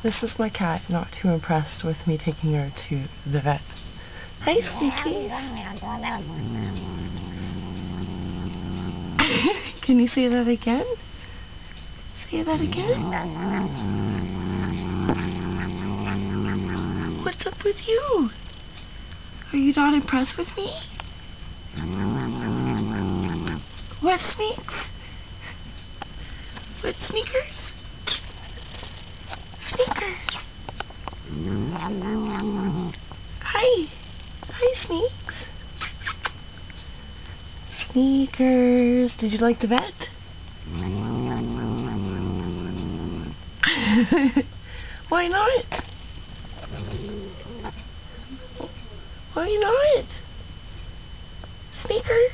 This is my cat, not too impressed with me taking her to the vet. Hi, Sneaky. Can you say that again? Say that again. What's up with you? Are you not impressed with me? What, Sneaks? What, Sneakers? Sneakers. Hi. Hi, Sneaks. Sneakers. Did you like the vet? Why not? Why not? Sneakers.